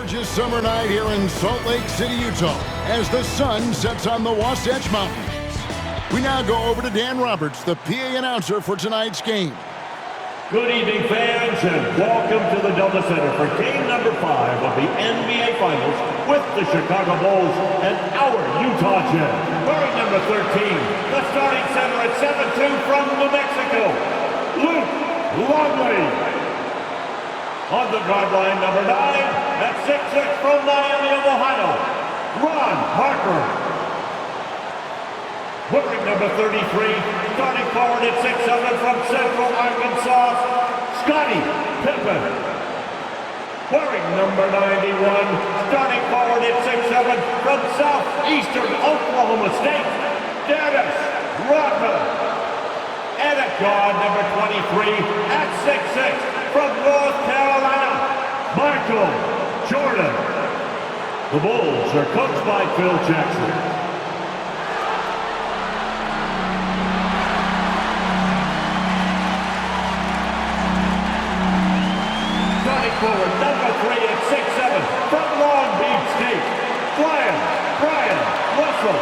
gorgeous summer night here in Salt Lake City, Utah, as the sun sets on the Wasatch Mountains. We now go over to Dan Roberts, the PA announcer for tonight's game. Good evening, fans, and welcome to the Delta Center for game number 5 of the NBA Finals with the Chicago Bulls and our Utah Jazz. Wearing number 13, the starting center at 7'2" from New Mexico, Luke Longley. On the guard line, number 9, at 6'6" from Miami of Ohio, Ron Harper. Wearing number 33, starting forward at 6'7" from Central Arkansas, Scottie Pippen. Wearing number 91, starting forward at 6'7" from Southeastern Oklahoma State, Dennis Rodman. And at guard number 23, at 6'6" from North Carolina, Michael Jordan. The Bulls are coached by Phil Jackson. Forward, number 3 at 6'7" from Long Beach State, Brian Russell.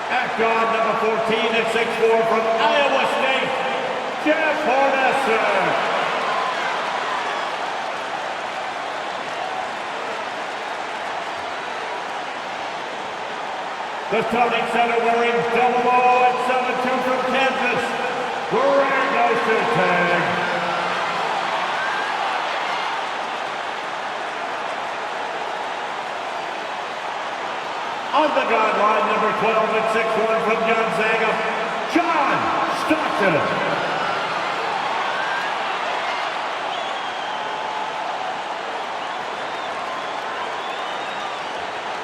At guard, number 14 at 6'4" from Iowa State, Jeff Hornacek. The starting center wearing double O at 7'2" from Kansas, Greg Ostertag. On the guard line, number 12 at 6'1" from Gonzaga, John Stockton.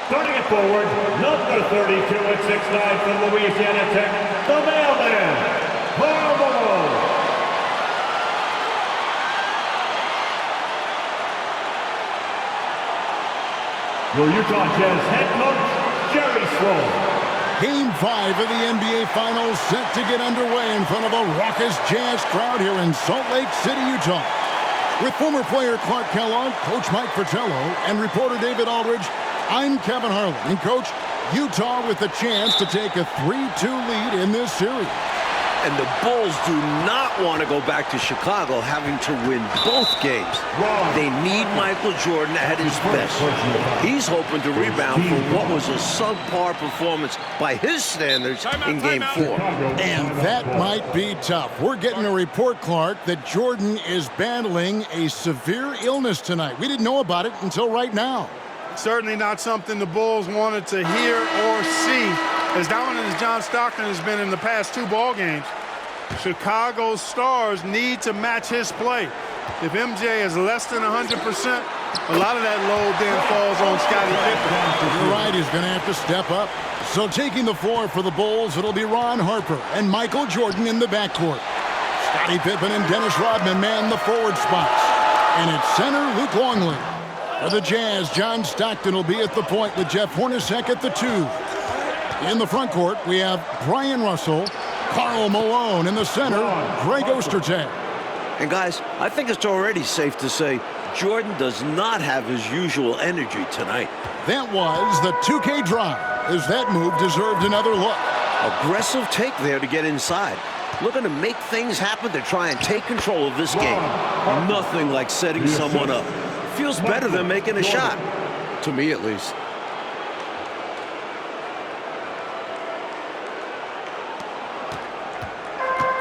Starting it forward, number 32 at 6'9" from Louisiana Tech, the mailman, Karl Malone. Your Utah Jazz head coach, Jerry Sloan. Game 5 of the NBA Finals set to get underway in front of a raucous Jazz crowd here in Salt Lake City, Utah. With former player Clark Kellogg, Coach Mike Fratello, and reporter David Aldridge, I'm Kevin Harlan, and Coach, Utah with the chance to take a 3-2 lead in this series. And the Bulls do not want to go back to Chicago having to win both games. They need Michael Jordan at his best. He's hoping to rebound for what was a subpar performance by his standards in Game 4. And that might be tough. We're getting a report, Clark, that Jordan is battling a severe illness tonight. We didn't know about it until right now. Certainly not something the Bulls wanted to hear or see. As dominant as John Stockton has been in the past 2 ball games, Chicago's stars need to match his play. If MJ is less than 100%, a lot of that load then falls on Scottie Pippen. You're right, he's going to have to step up. So taking the floor for the Bulls, it'll be Ron Harper and Michael Jordan in the backcourt. Scottie Pippen and Dennis Rodman man the forward spots. And at center, Luke Longley. For the Jazz, John Stockton will be at the point with Jeff Hornacek at the 2. In the front court, we have Brian Russell, Karl Malone in the center, Greg Ostertag. And guys, I think it's already safe to say Jordan does not have his usual energy tonight. That was the 2K drive, as that move deserved another look. Aggressive take there to get inside. Looking to make things happen to try and take control of this game. Nothing like setting someone up. Feels better than making a shot, to me at least.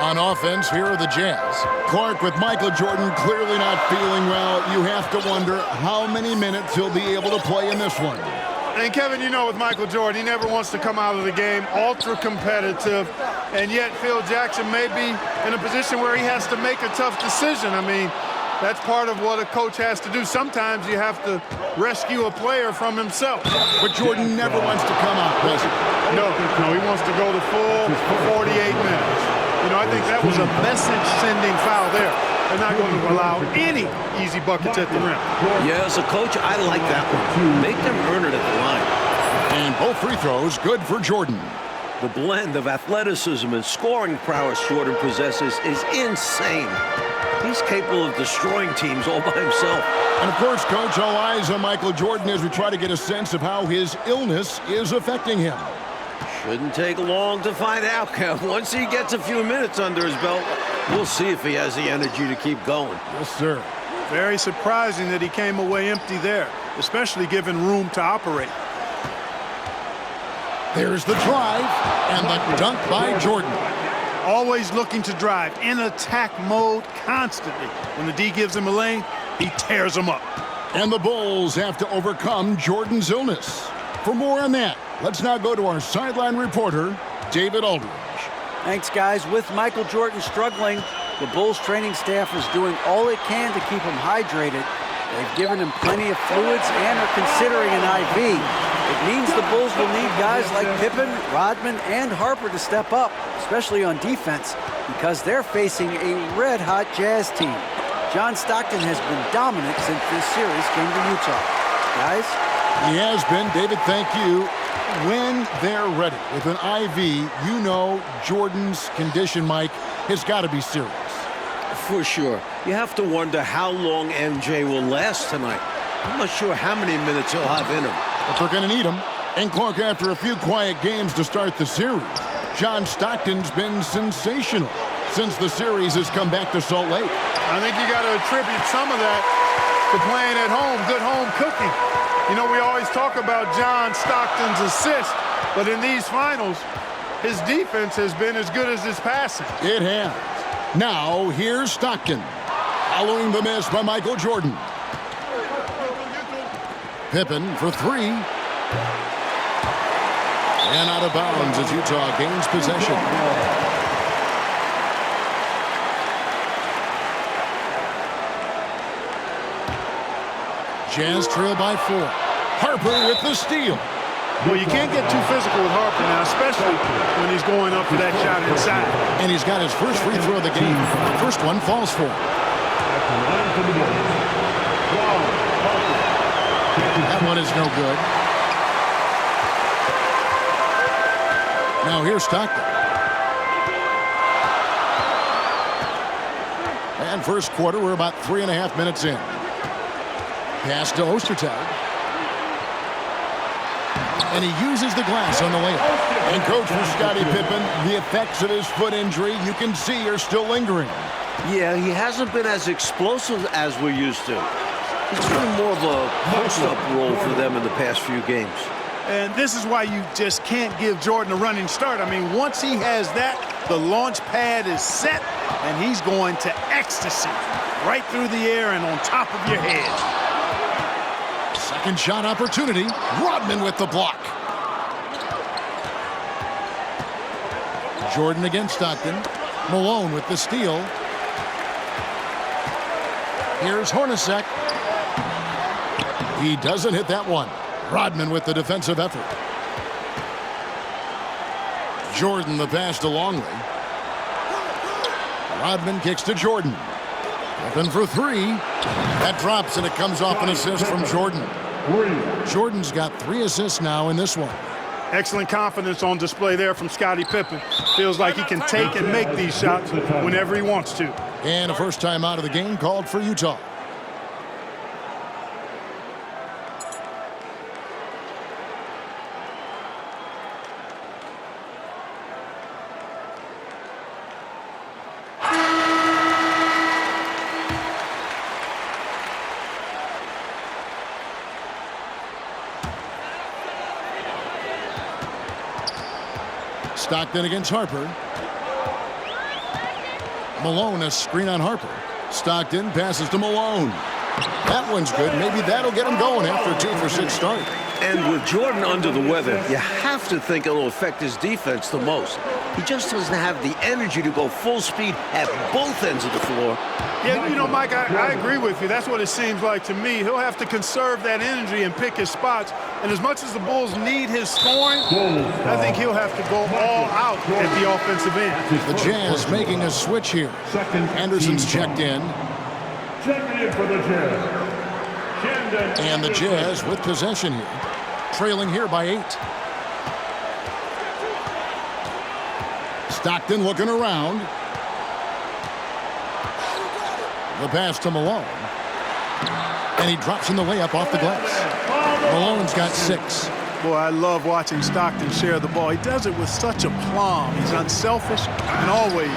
On offense, here are the Jazz. Clark with Michael Jordan clearly not feeling well. You have to wonder how many minutes he'll be able to play in this one. And Kevin, you know with Michael Jordan, he never wants to come out of the game ultra competitive, and yet Phil Jackson may be in a position where he has to make a tough decision. I mean, that's part of what a coach has to do. Sometimes you have to rescue a player from himself. But Jordan never wants to come out, does he? No, he wants to go the full 48 minutes. You know, I think that was a message-sending foul there. They're not going to allow any easy buckets at the rim. Yeah, as a coach, I like that one. Make them earn it at the line. And both free throws good for Jordan. The blend of athleticism and scoring prowess Jordan possesses is insane. He's capable of destroying teams all by himself. And of course, Coach, all eyes on Michael Jordan as we try to get a sense of how his illness is affecting him. Shouldn't take long to find out. Once he gets a few minutes under his belt, we'll see if he has the energy to keep going. Yes, sir. Very surprising that he came away empty there, especially given room to operate. There's the drive and the dunk by Jordan. Always looking to drive in attack mode constantly. When the D gives him a lane, he tears him up. And the Bulls have to overcome Jordan's illness. For more on that, let's now go to our sideline reporter, David Aldridge. Thanks, guys. With Michael Jordan struggling, the Bulls training staff is doing all it can to keep him hydrated. They've given him plenty of fluids and are considering an IV. It means the Bulls will need guys like Pippen, Rodman, and Harper to step up, especially on defense, because they're facing a red-hot Jazz team. John Stockton has been dominant since this series came to Utah. Guys? He has been. David, thank you. When they're ready with an IV, you know Jordan's condition, Mike, has got to be serious. For sure. You have to wonder how long MJ will last tonight. I'm not sure how many minutes he'll have in him. But they're going to need him. And Clark, after a few quiet games to start the series, John Stockton's been sensational since the series has come back to Salt Lake. I think you got to attribute some of that to playing at home, good home cooking. You know, we always talk about John Stockton's assist, but in these finals, his defense has been as good as his passing. It has. Now, here's Stockton, following the miss by Michael Jordan. Pippen for three. And out of bounds as Utah gains possession. Jazz trail by 4. Harper with the steal. Well, you can't get too physical with Harper now, especially when he's going up for that shot inside. And he's got his first free throw of the game. The first one falls for him. That one is no good. Now here's Stockton. And first quarter, we're about 3.5 minutes in. Pass to Ostertag. And he uses the glass on the layup. And coach, for Scottie Pippen, the effects of his foot injury, you can see, are still lingering. Yeah, he hasn't been as explosive as we're used to. He's been more of a post-up role for them in the past few games. And this is why you just can't give Jordan a running start. I mean, once he has that, the launch pad is set, and he's going to ecstasy right through the air and on top of your head. Second shot opportunity. Rodman with the block. Jordan against Stockton. Malone with the steal. Here's Hornacek. He doesn't hit that one. Rodman with the defensive effort. Jordan the pass to Longley. Rodman kicks to Jordan. Open for three. That drops, and it comes off an assist from Jordan. Jordan's got 3 assists now in this one. Excellent confidence on display there from Scottie Pippen. Feels like he can take and make these shots whenever he wants to. And a first time out of the game called for Utah. Stockton against Harper. Malone, a screen on Harper. Stockton passes to Malone. That one's good. Maybe that'll get him going after a 2 for 6 start. And with Jordan under the weather, you have to think it'll affect his defense the most. He just doesn't have the energy to go full speed at both ends of the floor. Yeah, you know, Mike, I agree with you. That's what it seems like to me. He'll have to conserve that energy and pick his spots. And as much as the Bulls need his scoring, I think he'll have to go all out at the offensive end. The Jazz making a switch here. Anderson's checked in. Checking in for the Jazz. And the Jazz with possession here. Trailing here by 8. Stockton looking around. The pass to Malone. And he drops in the layup off the glass. Malone's got 6. Boy, I love watching Stockton share the ball. He does it with such aplomb. He's unselfish and always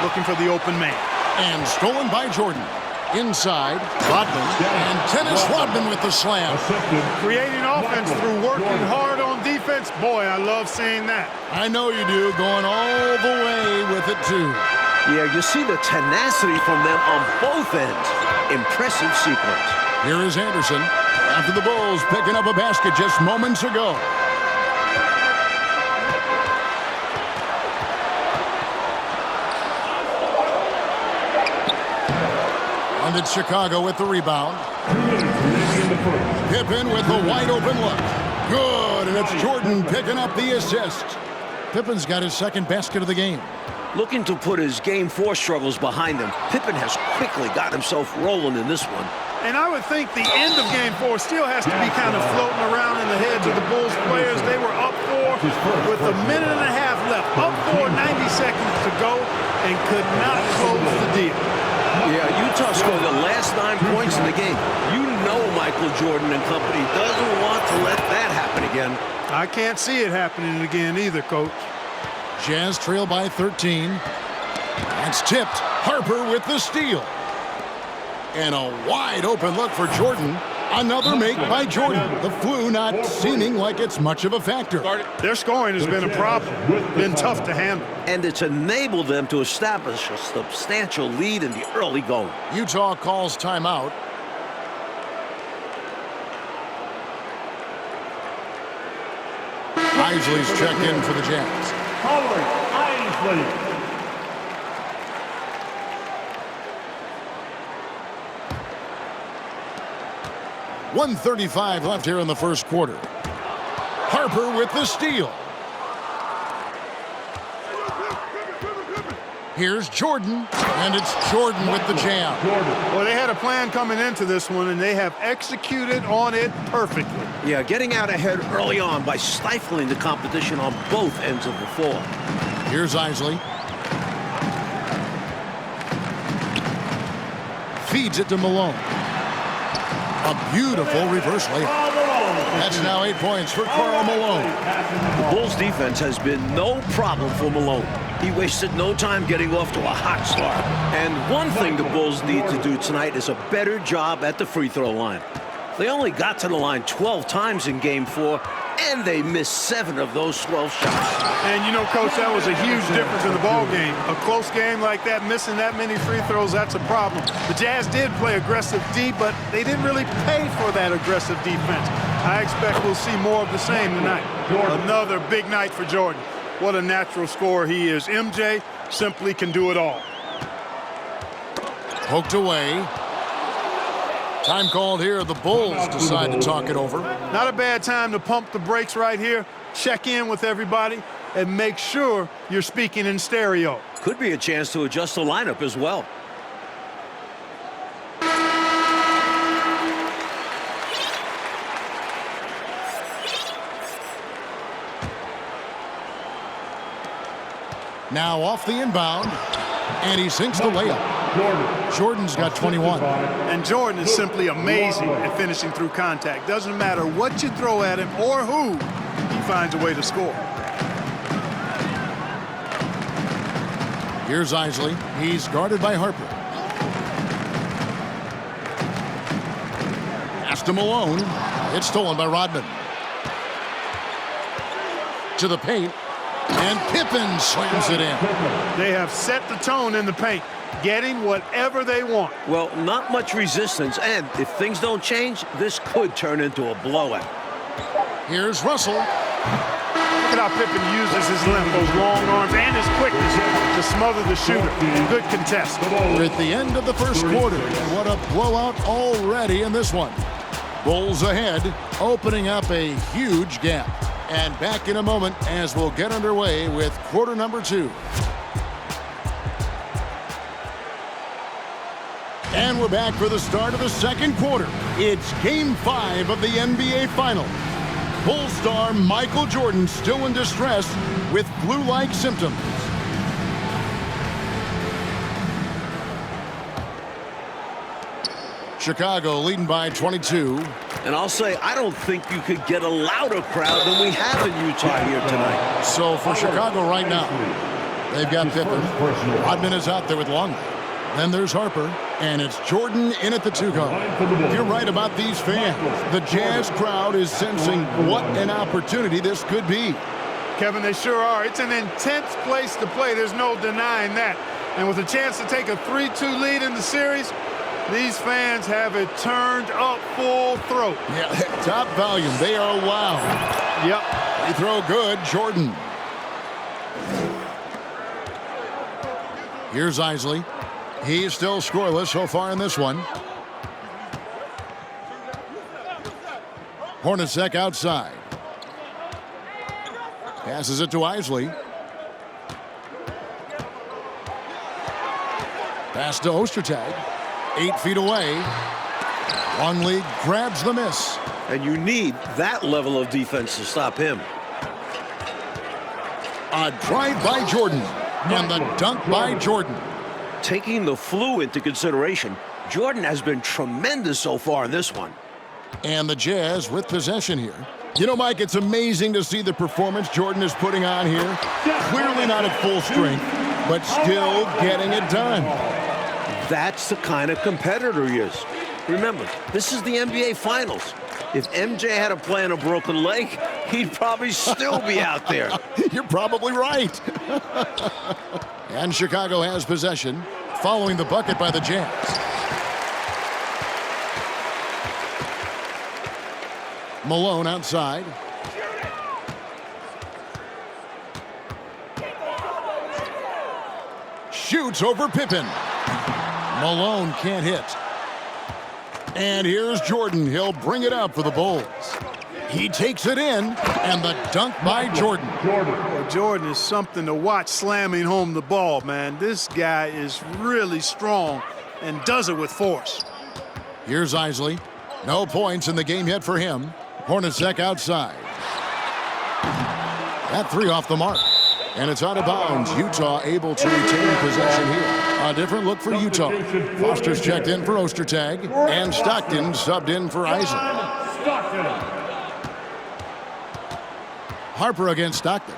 looking for the open man. And stolen by Jordan. Inside, Rodman. And Dennis Rodman with the slam. Creating offense through working hard on defense. Boy, I love seeing that. I know you do. Going all the way with it, too. Yeah, you see the tenacity from them on both ends. Impressive sequence. Here is Anderson. After the Bulls picking up a basket just moments ago. And it's Chicago with the rebound. Pippen with the wide open look. Good, and it's Jordan picking up the assist. Pippen's got his second basket of the game. Looking to put his Game 4 struggles behind him, Pippen has quickly got himself rolling in this one. And I would think the end of Game 4 still has to be kind of floating around in the heads of the Bulls players. They were up 4 with a minute and a half left. Up 4, 90 seconds to go, and could not close the deal. Yeah, Utah scored the last 9 points in the game. You know Michael Jordan and company doesn't want to let that happen again. I can't see it happening again either, Coach. Jazz trail by 13. That's tipped. Harper with the steal. And a wide open look for Jordan. Another make by Jordan. The flu not seeming like it's much of a factor. Their scoring has been a problem. Been tough to handle. And it's enabled them to establish a substantial lead in the early going. Utah calls timeout. Isley's checked in for the Jazz. Howard Isley. 1:35 left here in the first quarter. Harper with the steal. Here's Jordan, and it's Jordan with the jam. Well, they had a plan coming into this one, and they have executed on it perfectly. Yeah, getting out ahead early on by stifling the competition on both ends of the floor. Here's Isley. Feeds it to Malone. A beautiful reverse layup. That's now 8 points for Karl Malone. The Bulls defense has been no problem for Malone. He wasted no time getting off to a hot start. And one thing the Bulls need to do tonight is a better job at the free throw line. They only got to the line 12 times in Game 4, and they missed 7 of those 12 shots. And you know, Coach, that was a huge difference in the ball game. A close game like that, missing that many free throws, that's a problem. The Jazz did play aggressive D, but they didn't really pay for that aggressive defense. I expect we'll see more of the same tonight. Another big night for Jordan. What a natural scorer he is. MJ simply can do it all. Poked away. Time called here. The Bulls decide to talk it over. Not a bad time to pump the brakes right here. Check in with everybody and make sure you're speaking in stereo. Could be a chance to adjust the lineup as well. Now off the inbound, and he sinks the layup. Jordan's got 21. And Jordan is simply amazing at finishing through contact. Doesn't matter what you throw at him or who, he finds a way to score. Here's Isley. He's guarded by Harper. Pass to Malone. It's stolen by Rodman. To the paint. And Pippen slams it in. They have set the tone in the paint, getting whatever they want. Well, not much resistance, and if things don't change, this could turn into a blowout. Here's Russell. Look at how Pippen uses his length, those long arms, and his quickness to smother the shooter. Good contest. We're at the end of the first quarter, and what a blowout already in this one. Bulls ahead, opening up a huge gap. And back in a moment as we'll get underway with quarter number 2. And we're back for the start of the second quarter. It's Game 5 of the NBA Finals. Bulls star Michael Jordan still in distress with flu-like symptoms. Chicago leading by 22. And I'll say, I don't think you could get a louder crowd than we have in Utah here tonight. So for Chicago right now, they've got Pippen. Rodman is out there with Longley. Then there's Harper, and it's Jordan in at the 2-guard. You're right about these fans. The Jazz crowd is sensing what an opportunity this could be. Kevin, they sure are. It's an intense place to play. There's no denying that. And with a chance to take a 3-2 lead in the series, these fans have it turned up full throat. Yeah, top volume. They are loud. Yep. They throw good. Jordan. Here's Isley. He's still scoreless so far in this one. Hornacek outside. Passes it to Isley. Pass to Ostertag. 8 feet away. Longley grabs the miss. And you need that level of defense to stop him. A drive by Jordan. And the dunk by Jordan. Taking the flu into consideration, Jordan has been tremendous so far in this one. And the Jazz with possession here. You know, Mike, it's amazing to see the performance Jordan is putting on here. Clearly not at full strength, but still getting it done. That's the kind of competitor he is. Remember, this is the NBA Finals. If MJ had to play on a broken leg, he'd probably still be out there. You're probably right. And Chicago has possession, following the bucket by the Jazz. Malone outside. Shoots over Pippen. Malone can't hit. And here's Jordan. He'll bring it up for the Bulls. He takes it in, and the dunk by Jordan. Well, Jordan is something to watch slamming home the ball, man. This guy is really strong and does it with force. Here's Isley. No points in the game yet for him. Hornacek outside. That three off the mark. And it's out of bounds. Utah able to retain possession here. A different look for Utah. Foster's checked in for Ostertag. And Stockton subbed in for Isaac. Harper against Stockton.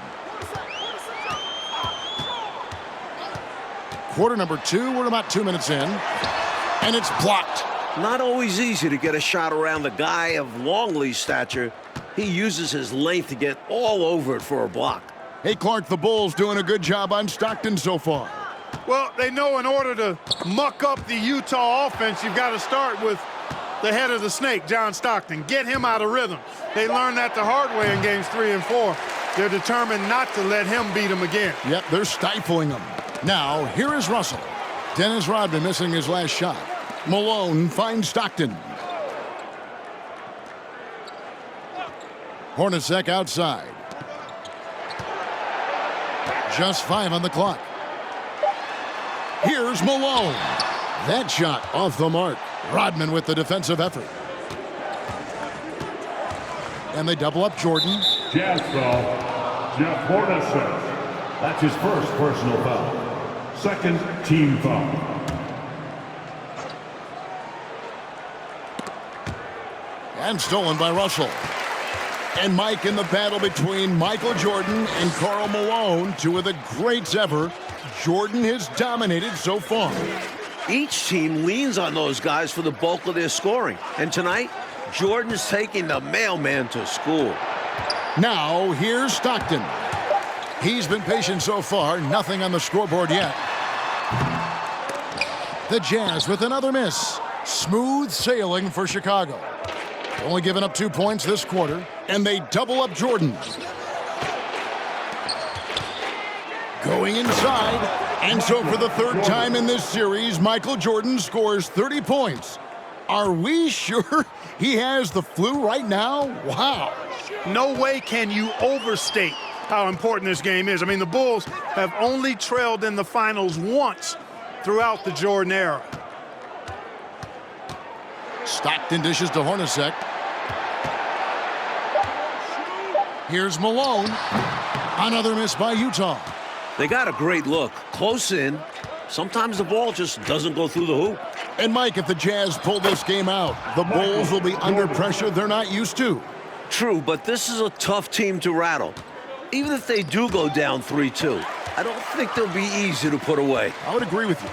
Quarter number 2. We're about 2 minutes in. And it's blocked. Not always easy to get a shot around the guy of Longley's stature. He uses his length to get all over it for a block. Hey, Clark, the Bulls doing a good job on Stockton so far. Well, they know in order to muck up the Utah offense, you've got to start with the head of the snake, John Stockton. Get him out of rhythm. They learned that the hard way in games 3 and 4. They're determined not to let him beat them again. Yep, they're stifling him. Now, here is Russell. Dennis Rodman missing his last shot. Malone finds Stockton. Hornacek outside. Just 5 on the clock. Here's Malone. That shot off the mark. Rodman with the defensive effort. And they double up Jordan. Jazz foul, Jeff Hornacek. That's his first personal foul. Second team foul. And stolen by Russell. And Mike in the battle between Michael Jordan and Karl Malone, 2 of the greats ever. Jordan has dominated so far. Each team leans on those guys for the bulk of their scoring. And tonight, Jordan's taking the mailman to school. Now, here's Stockton. He's been patient so far, nothing on the scoreboard yet. The Jazz with another miss. Smooth sailing for Chicago. Only giving up 2 points this quarter, and they double up Jordan. Going inside, and so for the 3rd time in this series, Michael Jordan scores 30 points. Are we sure he has the flu right now? Wow. No way can you overstate how important this game is. I mean, the Bulls have only trailed in the finals once throughout the Jordan era. Stockton dishes to Hornacek. Here's Malone. Another miss by Utah. They got a great look. Close in. Sometimes the ball just doesn't go through the hoop. And Mike, if the Jazz pull this game out, the Bulls will be under pressure they're not used to. True, but this is a tough team to rattle. Even if they do go down 3-2, I don't think they'll be easy to put away. I would agree with you.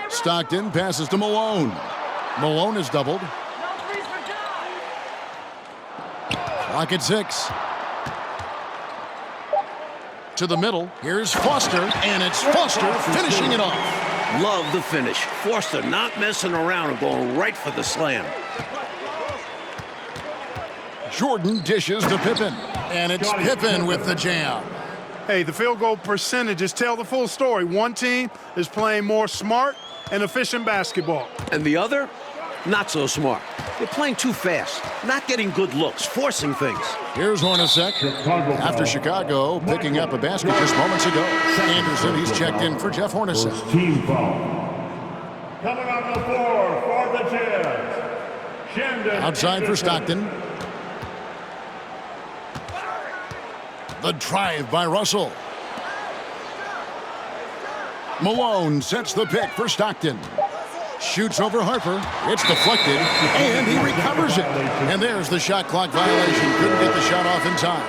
Stockton passes to Malone. Malone is doubled. Clock at 6. To the middle. Here's Foster, and it's Foster finishing it off. Love the finish. Foster not messing around and going right for the slam. Jordan dishes to Pippen, and it's Pippen with the jam. Hey, the field goal percentages tell the full story. One team is playing more smart and efficient basketball. And the other, not so smart. They're playing too fast, not getting good looks, forcing things. Here's Hornacek after Chicago picking up a basket just moments ago. Anderson, he's checked in for Jeff Hornacek. Team foul. Coming on the floor for the Jazz. Shandon Outside for Stockton. The drive by Russell. Malone sets the pick for Stockton. Shoots over Harper. It's deflected, and he recovers it. And there's the shot clock violation. Couldn't get the shot off in time.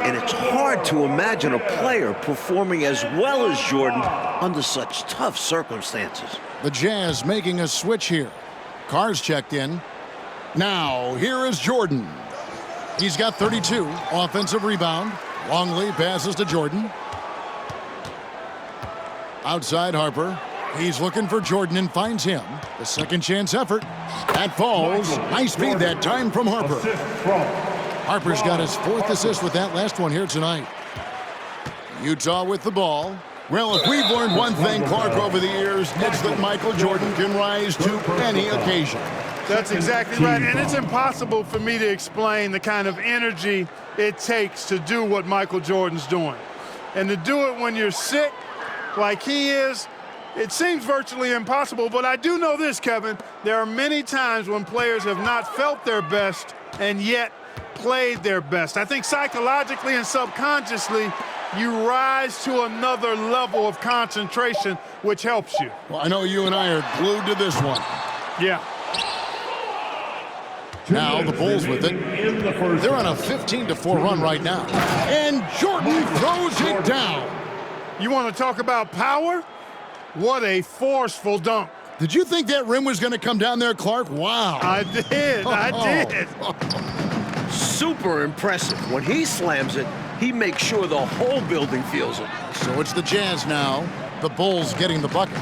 And it's hard to imagine a player performing as well as Jordan under such tough circumstances. The Jazz making a switch here. Carr's checked in. Now, here is Jordan. He's got 32. Offensive rebound. Longley passes to Jordan. Outside Harper. He's looking for Jordan and finds him. The second chance effort. That falls. Nice feed that time from Harper. Harper's got his 4th assist with that last one here tonight. Utah with the ball. Well, if we've learned one thing, Clark, over the years, it's that Michael Jordan can rise to any occasion. That's exactly right. And it's impossible for me to explain the kind of energy it takes to do what Michael Jordan's doing. And to do it when you're sick like he is, it seems virtually impossible. But I do know this, Kevin. There are many times when players have not felt their best and yet played their best. I think psychologically and subconsciously, you rise to another level of concentration, which helps you. Well, I know you and I are glued to this one. Yeah. Now the Bulls with it. They're on a 15-4 run right now. And Jordan throws it down. You want to talk about power? What a forceful dunk. Did you think that rim was going to come down there, Clark? Wow. I did. I did. Super impressive. When he slams it, he makes sure the whole building feels it. So it's the Jazz now. The Bulls getting the bucket.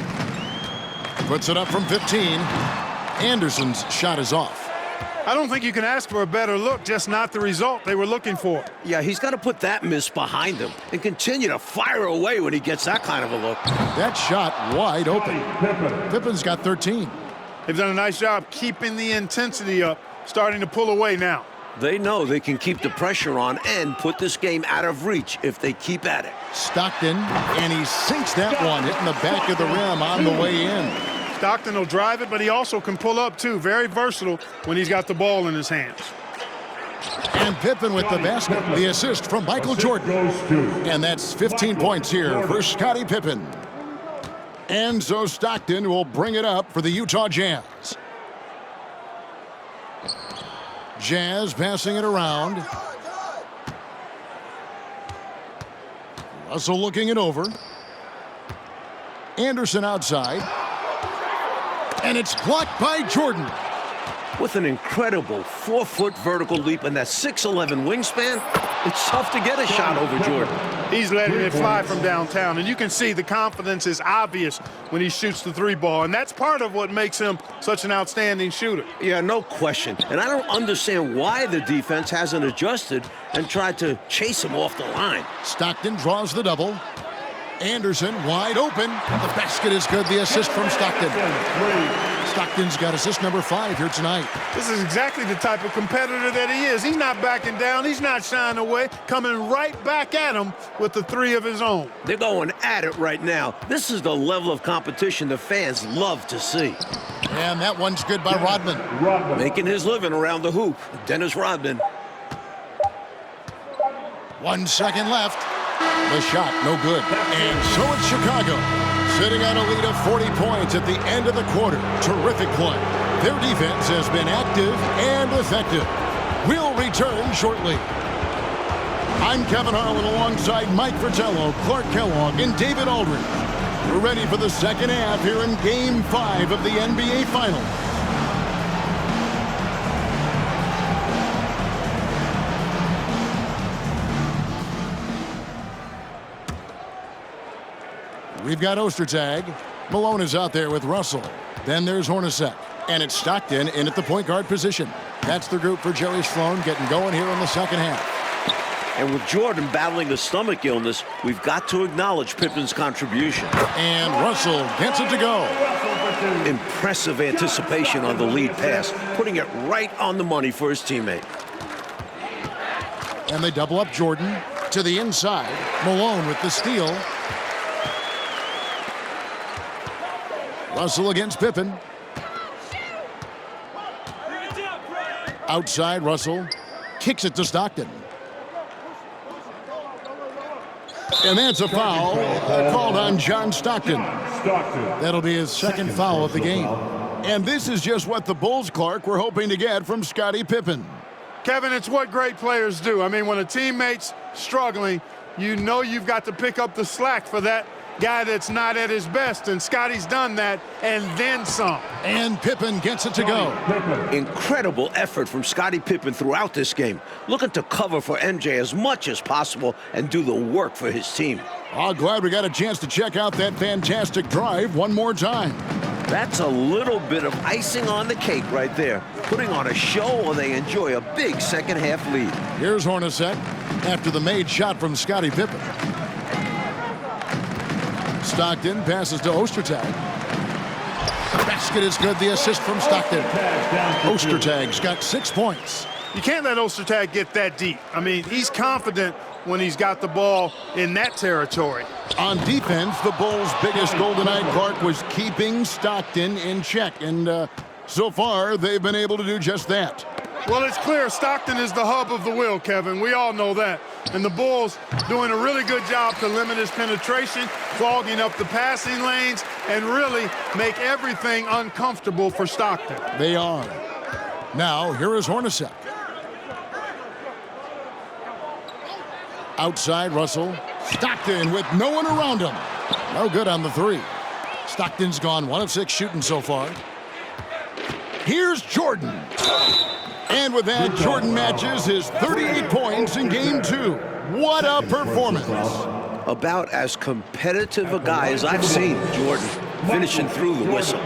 Puts it up from 15. Anderson's shot is off. I don't think you can ask for a better look, just not the result they were looking for. Yeah, he's got to put that miss behind him and continue to fire away when he gets that kind of a look. That shot wide open. Pippen's got 13. They've done a nice job keeping the intensity up, starting to pull away now. They know they can keep the pressure on and put this game out of reach if they keep at it. Stockton, and he sinks that one, hitting the back of the rim on the way in. Stockton will drive it, but he also can pull up, too. Very versatile when he's got the ball in his hands. And Pippen with the basket. The assist from Michael Jordan. And that's 15 points here for Scottie Pippen. And so Stockton will bring it up for the Utah Jazz. Jazz passing it around. Russell looking it over. Anderson outside. And it's blocked by Jordan. With an incredible 4-foot vertical leap and that 6'11" wingspan, it's tough to get a shot over Jordan. He's letting it fly from downtown, and you can see the confidence is obvious when he shoots the 3-ball, and that's part of what makes him such an outstanding shooter. Yeah, no question. And I don't understand why the defense hasn't adjusted and tried to chase him off the line. Stockton draws the double. Anderson wide open. The basket is good. The assist from Stockton. Stockton's got assist number 5 here tonight. This is exactly the type of competitor that he is. He's not backing down. He's not shying away. Coming right back at him with the 3 of his own. They're going at it right now. This is the level of competition the fans love to see. And that one's good by Rodman. Making his living around the hoop. Dennis Rodman. 1 second left. The shot, no good. And so it's Chicago. sitting on a lead of 40 points at the end of the quarter. Terrific play. Their defense has been active and effective. We'll return shortly. I'm Kevin Harlan alongside Mike Fratello, Clark Kellogg, and David Aldridge. We're ready for the second half here in Game 5 of the NBA Finals. We've got Ostertag. Malone is out there with Russell. Then there's Hornacek. And it's Stockton in at the point guard position. That's the group for Jerry Sloan getting going here in the second half. And with Jordan battling a stomach illness, we've got to acknowledge Pippen's contribution. And Russell gets it to go. Impressive anticipation on the lead pass, putting it right on the money for his teammate. And they double up Jordan to the inside. Malone with the steal. Russell against Pippen. Outside, Russell kicks it to Stockton. And that's a foul called on John Stockton. That'll be his second foul of the game. And this is just what the Bulls, Clark, were hoping to get from Scottie Pippen. Kevin, it's what great players do. I mean, when a teammate's struggling, you know you've got to pick up the slack for that guy that's not at his best, and Scottie's done that, and then some. And Pippen gets it to go. Incredible effort from Scottie Pippen throughout this game, looking to cover for MJ as much as possible and do the work for his team. Oh, glad we got a chance to check out that fantastic drive one more time. That's a little bit of icing on the cake right there, putting on a show while they enjoy a big second half lead. Here's Hornacek after the made shot from Scottie Pippen. Stockton passes to Ostertag. Basket is good. The assist from Stockton. Ostertag's got 6 points. You can't let Ostertag get that deep. I mean, he's confident when he's got the ball in that territory. On defense, the Bulls' biggest golden eye, Clark, was keeping Stockton in check. And so far, they've been able to do just that. Well, it's clear Stockton is the hub of the wheel, Kevin. We all know that. And the Bulls doing a really good job to limit his penetration, clogging up the passing lanes, and really make everything uncomfortable for Stockton. They are. Now, here is Hornacek. Outside, Russell. Stockton with no one around him. No good on the three. Stockton's gone 1 of 6 shooting so far. Here's Jordan. And with that, Jordan matches his 38 points in Game 2. What a performance. About as competitive a guy as I've seen, Jordan, finishing through the whistle.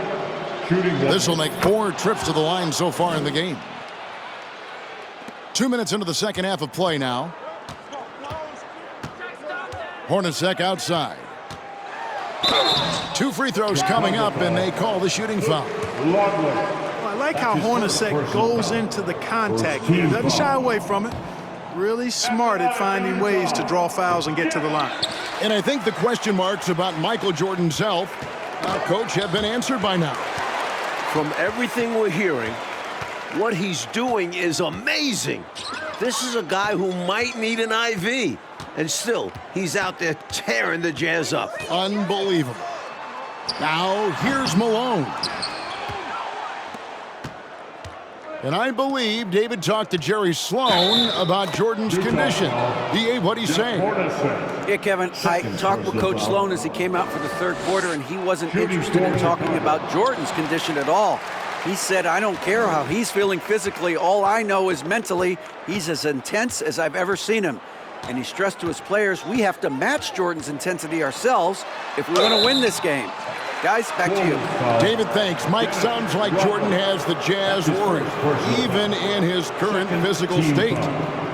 This will make 4 trips to the line so far in the game. 2 minutes into the second half of play now. Hornacek outside. 2 free throws coming up, and they call the shooting foul. I like how Hornacek goes into the contact here. Doesn't shy away from it. Really smart at finding ways to draw fouls and get to the line. And I think the question marks about Michael Jordan's health, Coach, have been answered by now. From everything we're hearing, what he's doing is amazing. This is a guy who might need an IV. And still, he's out there tearing the Jazz up. Unbelievable. Now, here's Malone. And I believe David talked to Jerry Sloan about Jordan's condition. DA, what he's saying? Yeah, Kevin, I talked with Coach Sloan as he came out for the third quarter, and he wasn't interested in talking about Jordan's condition at all. He said, I don't care how he's feeling physically. All I know is mentally, he's as intense as I've ever seen him. And he stressed to his players, we have to match Jordan's intensity ourselves if we want to win this game. Guys, back to you. David, thanks. Mike, sounds like Jordan has the Jazz worried, even in his current physical state.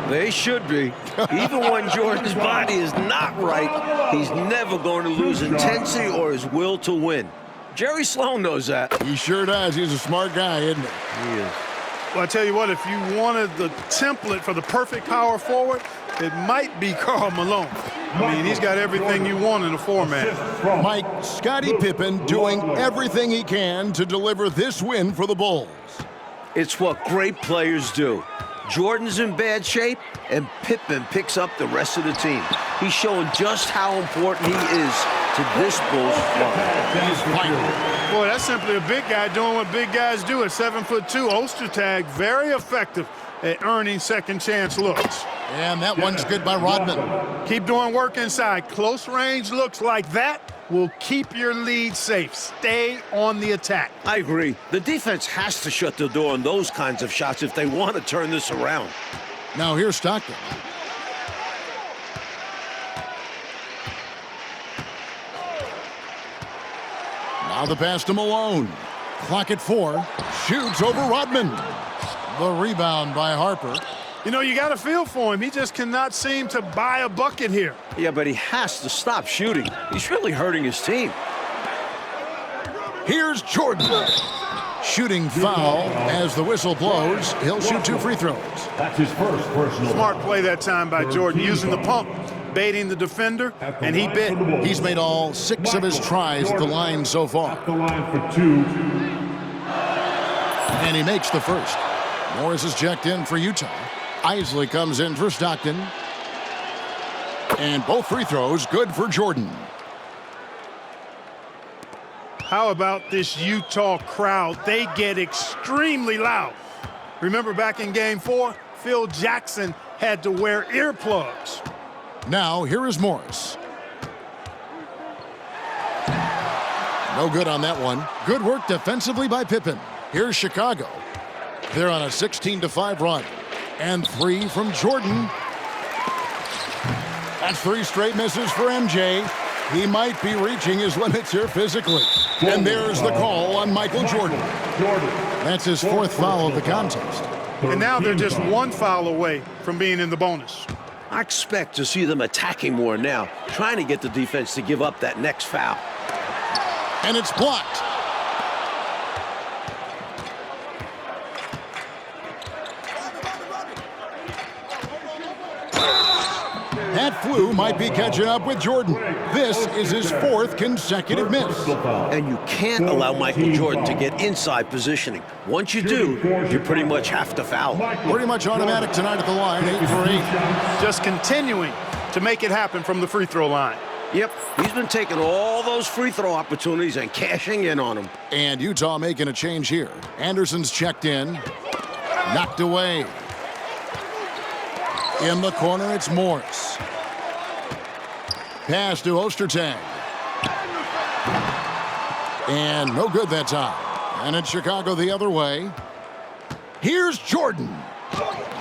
They should be. Even when Jordan's body is not right, he's never going to lose intensity or his will to win. Jerry Sloan knows that. He sure does. He's a smart guy, isn't he? He is. Well, I tell you what, if you wanted the template for the perfect power forward, it might be Karl Malone. I mean, he's got everything you want in a format. Mike, Scottie Pippen doing everything he can to deliver this win for the Bulls. It's what great players do. Jordan's in bad shape, and Pippen picks up the rest of the team. He's showing just how important he is to this Bulls squad. Boy, that's simply a big guy doing what big guys do at 7'2". Ostertag, very effective at earning second chance looks. And that one's good by Rodman. Keep doing work inside. Close range looks like that will keep your lead safe. Stay on the attack. I agree. The defense has to shut the door on those kinds of shots if they want to turn this around. Now here's Stockton. Now the pass to Malone. Clock at 4. Shoots over Rodman. The rebound by Harper. You know, you got a feel for him. He just cannot seem to buy a bucket here. Yeah, but he has to stop shooting. He's really hurting his team. Here's Jordan. Shooting foul as the whistle blows. He'll shoot 2 free throws. That's his first personal. Smart play that time by Jordan, using the pump, baiting the defender, and he bit. He's made all 6 of his tries at the line so far. The line for 2. And he makes the first. Morris is checked in for Utah. Isley comes in for Stockton. And both free throws good for Jordan. How about this Utah crowd? They get extremely loud. Remember back in Game 4, Phil Jackson had to wear earplugs. Now, here is Morris. No good on that one. Good work defensively by Pippen. Here's Chicago. They're on a 16-5 run. And 3 from Jordan. That's 3 straight misses for MJ. He might be reaching his limits here physically. And there's the call on Michael Jordan. That's his 4th foul of the contest. And now they're just 1 foul away from being in the bonus. I expect to see them attacking more now, trying to get the defense to give up that next foul. And it's blocked. That flu might be catching up with Jordan. This is his 4th consecutive miss. And you can't allow Michael Jordan to get inside positioning. Once you do, you pretty much have to foul. Pretty much automatic tonight at the line, 8 for 8. Just continuing to make it happen from the free throw line. Yep, he's been taking all those free throw opportunities and cashing in on them. And Utah making a change here. Anderson's checked in. Knocked away. In the corner, it's Morris. Pass to Ostertag. And no good that time. And it's Chicago the other way. Here's Jordan.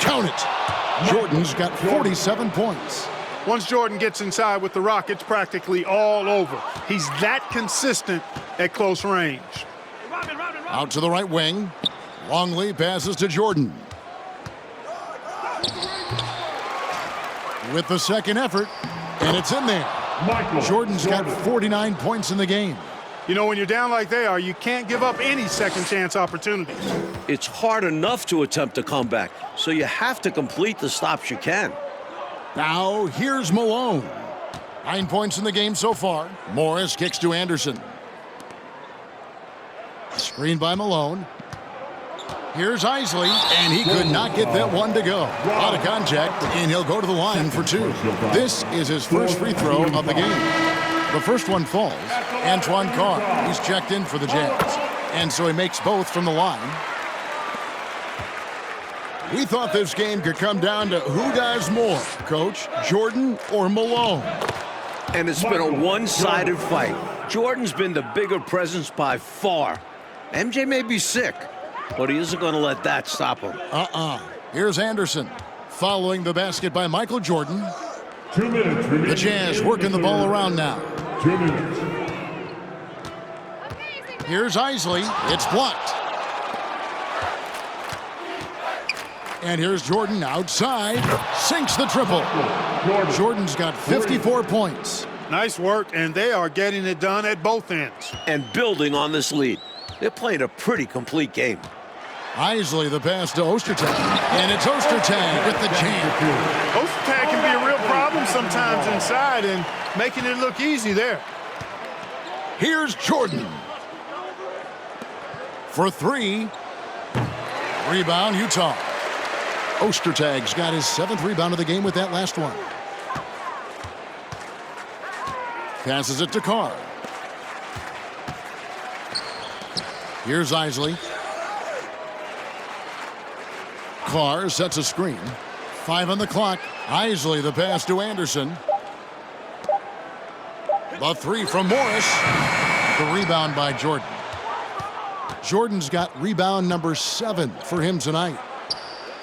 Count it. Jordan's got 47 points. Once Jordan gets inside with the rock, it's practically all over. He's that consistent at close range. Out to the right wing. Longley passes to Jordan. With the second effort, and it's in there. Jordan's got 49 points in the game. You know, when you're down like they are, you can't give up any second chance opportunities. It's hard enough to attempt a comeback, so you have to complete the stops you can. Now, here's Malone. 9 points in the game so far. Morris kicks to Anderson. Screen by Malone. Here's Isley, and he could not get that one to go. Out of contact, and he'll go to the line for 2. This is his first free throw of the game. The first one falls. Antoine Carr, he's checked in for the Jazz. And so he makes both from the line. We thought this game could come down to who does more, Coach, Jordan or Malone. And it's been a one-sided fight. Jordan's been the bigger presence by far. MJ may be sick, but he isn't going to let that stop him. Here's Anderson. Following the basket by Michael Jordan. 2 minutes remaining. The Jazz working the ball around now. 2 minutes. Here's Isley. It's blocked. And here's Jordan outside. Sinks the triple. Jordan's got 54 points. Nice work, and they are getting it done at both ends. And building on this lead. They're playing a pretty complete game. Isley, the pass to Ostertag. And it's Ostertag with the jam. Ostertag can be a real problem sometimes inside, and making it look easy there. Here's Jordan. For 3. Rebound, Utah. Ostertag's got his 7th rebound of the game with that last one. Passes it to Carr. Here's Isley. Carr sets a screen. 5 on the clock. Isley the pass to Anderson. The 3 from Morris. The rebound by Jordan. Jordan's got rebound number 7 for him tonight.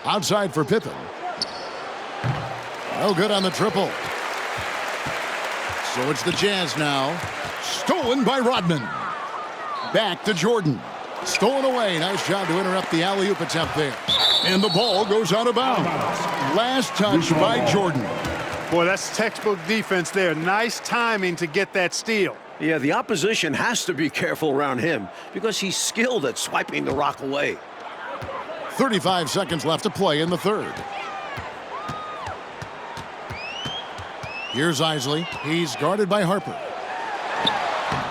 Outside for Pippen. No good on the triple. So it's the Jazz now. Stolen by Rodman. Back to Jordan. Stolen away. Nice job to interrupt the alley-oop attempt there. And the ball goes out of bounds. Last touch by Jordan. Boy, that's textbook defense there. Nice timing to get that steal. Yeah, the opposition has to be careful around him because he's skilled at swiping the rock away. 35 seconds left to play in the third. Here's Isley. He's guarded by Harper.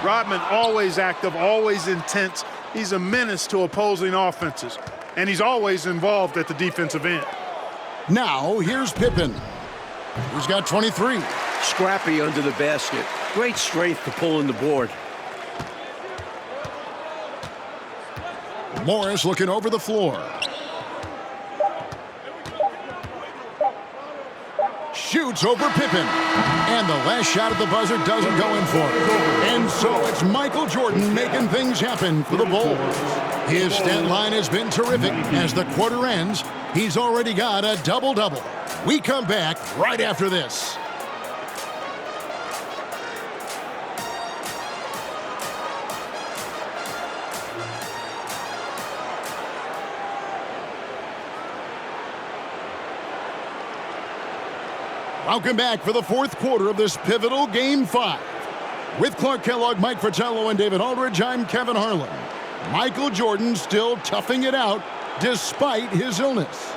Rodman always active, always intense. He's a menace to opposing offenses, and he's always involved at the defensive end. Now, here's Pippen. He's got 23. Scrappy under the basket. Great strength to pull in the board. Morris looking over the floor. Shoots over Pippen. And the last shot at the buzzer doesn't go in for it. And so it's Michael Jordan making things happen for the Bulls. His stat line has been terrific. As the quarter ends, he's already got a double-double. We come back right after this. Welcome back for the fourth quarter of this pivotal Game 5. With Clark Kellogg, Mike Fratello, and David Aldridge, I'm Kevin Harlan. Michael Jordan still toughing it out despite his illness.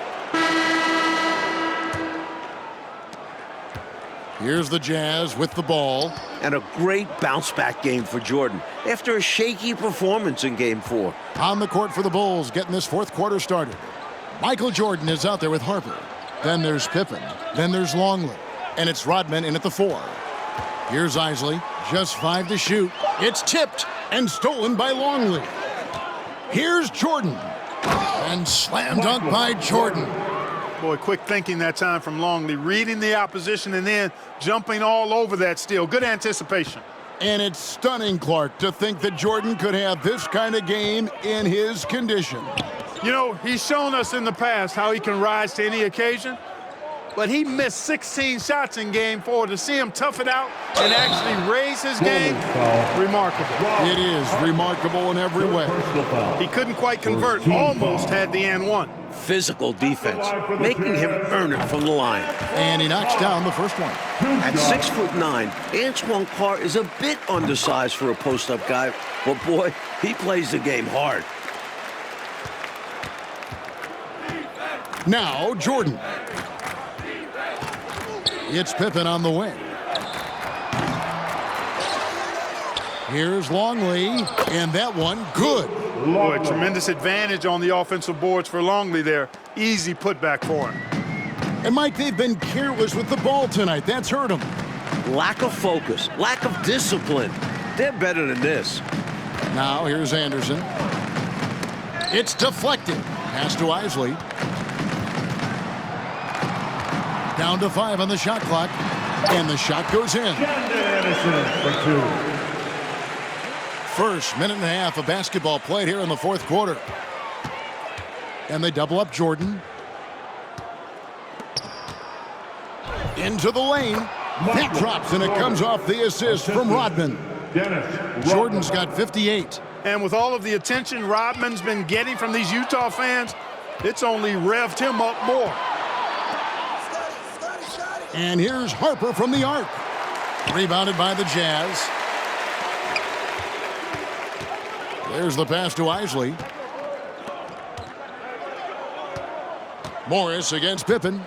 Here's the Jazz with the ball. And a great bounce-back game for Jordan after a shaky performance in Game 4. On the court for the Bulls, getting this fourth quarter started. Michael Jordan is out there with Harper. Then there's Pippen. Then there's Longley. And it's Rodman in at the 4. Here's Isley. Just 5 to shoot. It's tipped and stolen by Longley. Here's Jordan. And slam dunk by Jordan. Boy, quick thinking that time from Longley. Reading the opposition and then jumping all over that steal. Good anticipation. And it's stunning, Clark, to think that Jordan could have this kind of game in his condition. You know, he's shown us in the past how he can rise to any occasion, but he missed 16 shots in Game 4. To see him tough it out and actually raise his game, remarkable. It is remarkable in every way. He couldn't quite convert, almost had the and one. Physical defense, making him earn it from the line. And he knocks down the first one. At 6'9", Antoine Carr is a bit undersized for a post-up guy, but boy, he plays the game hard. Now, Jordan. It's Pippen on the wing. Here's Longley, and that one, good. Boy, tremendous advantage on the offensive boards for Longley there. Easy putback for him. And, Mike, they've been careless with the ball tonight. That's hurt them. Lack of focus, lack of discipline. They're better than this. Now, here's Anderson. It's deflected. Pass to Isley. Down to 5 on the shot clock. And the shot goes in. First minute and a half of basketball played here in the fourth quarter. And they double up Jordan. Into the lane. That drops, and it comes off the assist from Rodman. Jordan's got 58. And with all of the attention Rodman's been getting from these Utah fans, it's only revved him up more. And here's Harper from the arc. Rebounded by the Jazz. There's the pass to Isley. Morris against Pippen.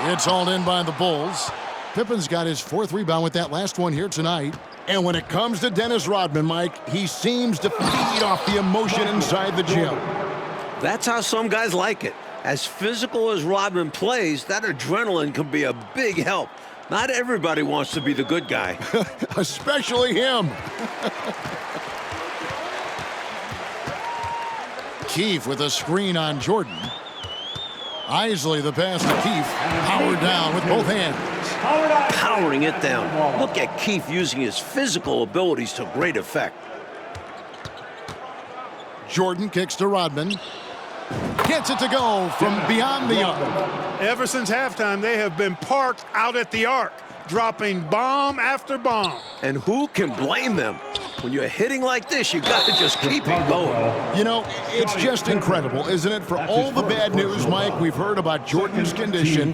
It's hauled in by the Bulls. Pippen's got his 4th rebound with that last one here tonight. And when it comes to Dennis Rodman, Mike, he seems to feed off the emotion inside the gym. That's how some guys like it. As physical as Rodman plays, that adrenaline can be a big help. Not everybody wants to be the good guy. Especially him. Keefe with a screen on Jordan. Isley the pass to Keefe. Powered down with both hands. Powering it down. Look at Keefe using his physical abilities to great effect. Jordan kicks to Rodman. Gets it to go from beyond the arc. Ever since halftime, they have been parked out at the arc, dropping bomb after bomb. And who can blame them? When you're hitting like this, you got to just keep it going. You know, it's just incredible, isn't it? For all the bad news, Mike, we've heard about Jordan's condition,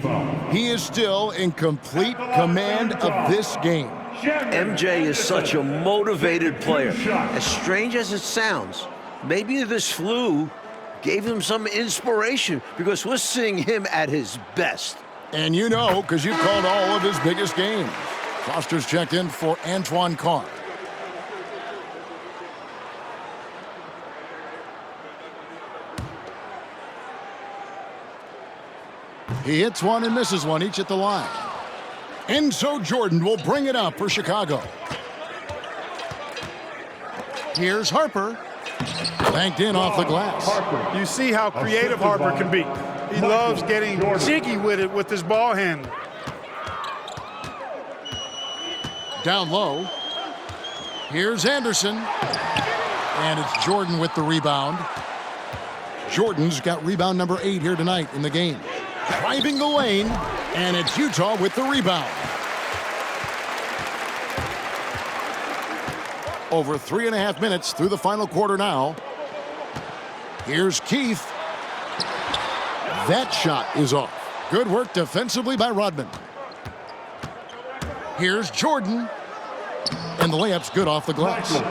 he is still in complete command of this game. MJ is such a motivated player. As strange as it sounds, maybe this flu gave him some inspiration because we're seeing him at his best. And you know, because you've called all of his biggest games. Foster's checked in for Antoine Carr. He hits one and misses one, each at the line. Enzo Jordan will bring it up for Chicago. Here's Harper. Banked in off the glass. You see how creative Harper can be. He loves getting jiggy with it with his ball handling. Down low. Here's Anderson. And it's Jordan with the rebound. Jordan's got rebound number 8 here tonight in the game. Driving the lane, and it's Utah with the rebound. Over 3.5 minutes through the final quarter now. Here's Keefe. That shot is off. Good work defensively by Rodman. Here's Jordan. And the layup's good off the glass.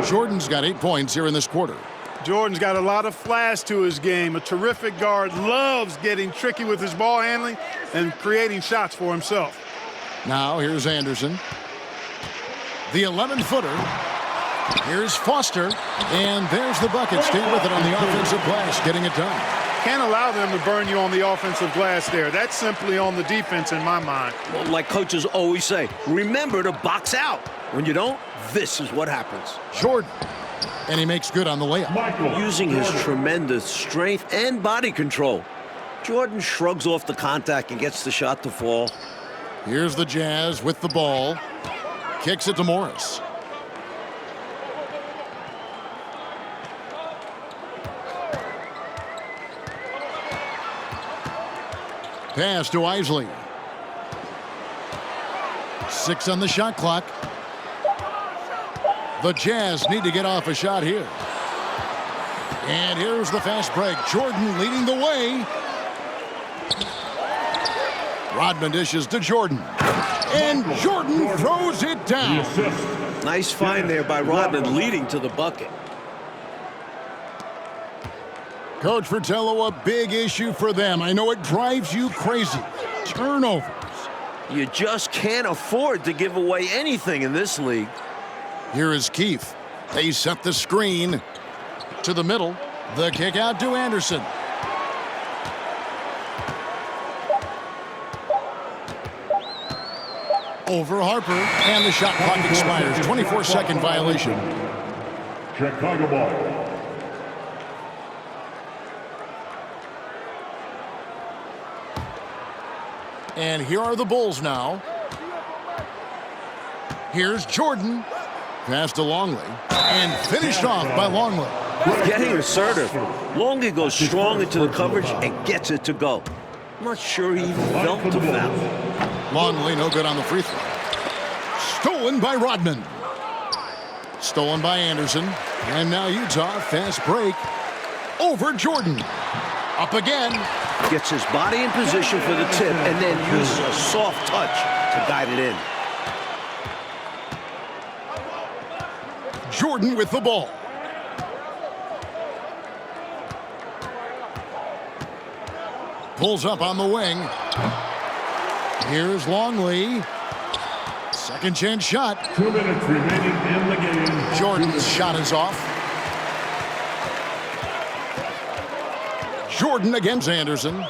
Jordan's got 8 points here in this quarter. Jordan's got a lot of flash to his game. A terrific guard, loves getting tricky with his ball handling and creating shots for himself. Now here's Anderson. The 11-footer. Here's Foster. And there's the bucket. Stay with it on the offensive glass, getting it done. Can't allow them to burn you on the offensive glass there. That's simply on the defense in my mind. Well, like coaches always say, remember to box out. When you don't, this is what happens. Jordan. And he makes good on the layup. Using his tremendous strength and body control, Jordan shrugs off the contact and gets the shot to fall. Here's the Jazz with the ball. Kicks it to Morris. Pass to Isley. 6 on the shot clock. The Jazz need to get off a shot here. And here's the fast break. Jordan leading the way. Rodman dishes to Jordan. And Jordan throws it down. Nice find there by Rodman, leading to the bucket. Coach Fratello, a big issue for them. I know it drives you crazy. Turnovers. You just can't afford to give away anything in this league. Here is Keefe. They set the screen to the middle. The kick out to Anderson. Over Harper, and the shot clock expires. 24-second violation. Chicago ball. And here are the Bulls now. Here's Jordan. Pass to Longley. And finished off by Longley. Getting assertive. Longley goes strong into the coverage and gets it to go. I'm not sure he even felt the foul. Longley no good on the free throw. Stolen by Rodman. Stolen by Anderson. And now Utah, fast break. Over Jordan. Up again. Gets his body in position for the tip and then uses a soft touch to guide it in. Jordan with the ball. Pulls up on the wing. Here's Longley. Second chance shot. 2 minutes remaining in the game. Jordan's shot is off. Jordan against Anderson.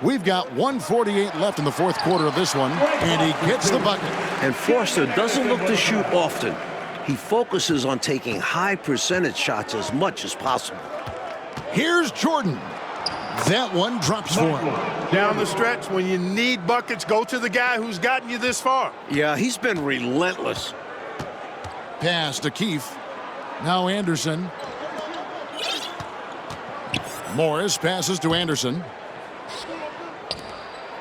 We've got 1:48 left in the fourth quarter of this one, and he gets the bucket. And Foster doesn't look to shoot often. He focuses on taking high percentage shots as much as possible. Here's Jordan. That one drops for him. Down the stretch, when you need buckets, go to the guy who's gotten you this far. Yeah, he's been relentless. Pass to Keefe. Now Anderson. Morris passes to Anderson.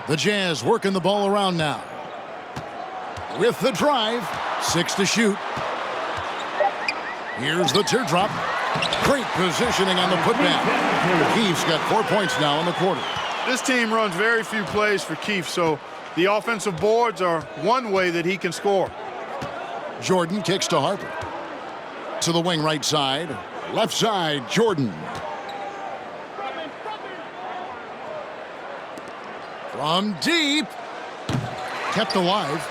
The Jazz working the ball around now. With the drive, 6 to shoot. Here's the teardrop. Great positioning on the putback. Keefe's got 4 points now in the quarter. This team runs very few plays for Keefe, so the offensive boards are one way that he can score. Jordan kicks to Harper. To the wing right side. Left side, Jordan. From deep. Kept alive.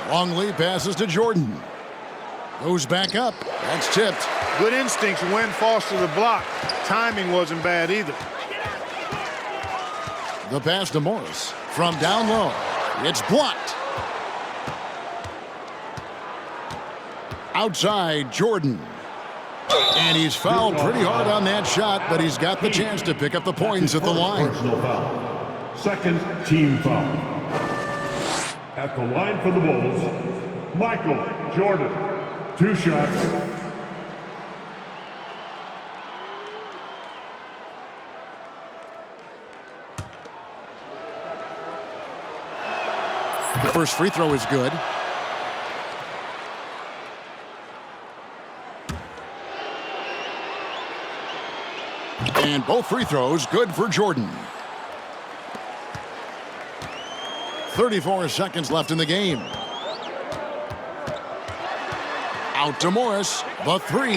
Longley passes to Jordan. Goes back up. That's tipped. Good instincts when Foster the block. Timing wasn't bad either. The pass to Morris. From down low. It's blocked. Outside, Jordan. And he's fouled pretty hard on that shot, but he's got the chance to pick up the points at the line. Personal foul. Second team foul. At the line for the Bulls, Michael Jordan. 2 shots. The first free throw is good. And both free throws good for Jordan. 34 seconds left in the game. Out to Morris. The 3.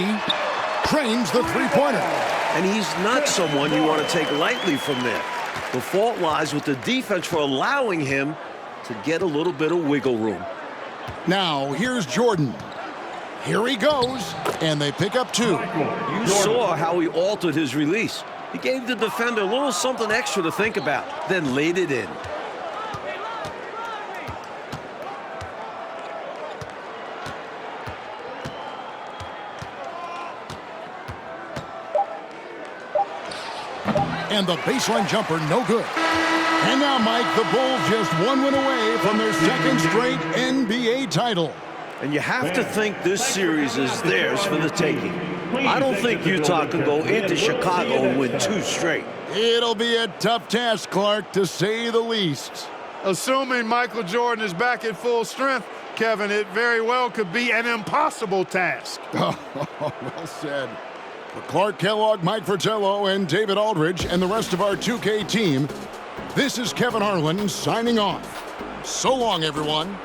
Trains the three-pointer. And he's not someone you want to take lightly from there. The fault lies with the defense for allowing him to get a little bit of wiggle room. Now, here's Jordan. Here he goes, and they pick up 2. You saw how he altered his release. He gave the defender a little something extra to think about, then laid it in. And the baseline jumper, no good. And now, Mike, the Bulls just 1 win away from their second straight NBA title. And you have to think this series is theirs for the taking. I don't think Utah can go into Chicago and win 2 straight. It'll be a tough task, Clark, to say the least. Assuming Michael Jordan is back at full strength, Kevin, it very well could be an impossible task. Well said. For Clark Kellogg, Mike Fratello, and David Aldridge, and the rest of our 2K team, this is Kevin Harlan signing off. So long, everyone.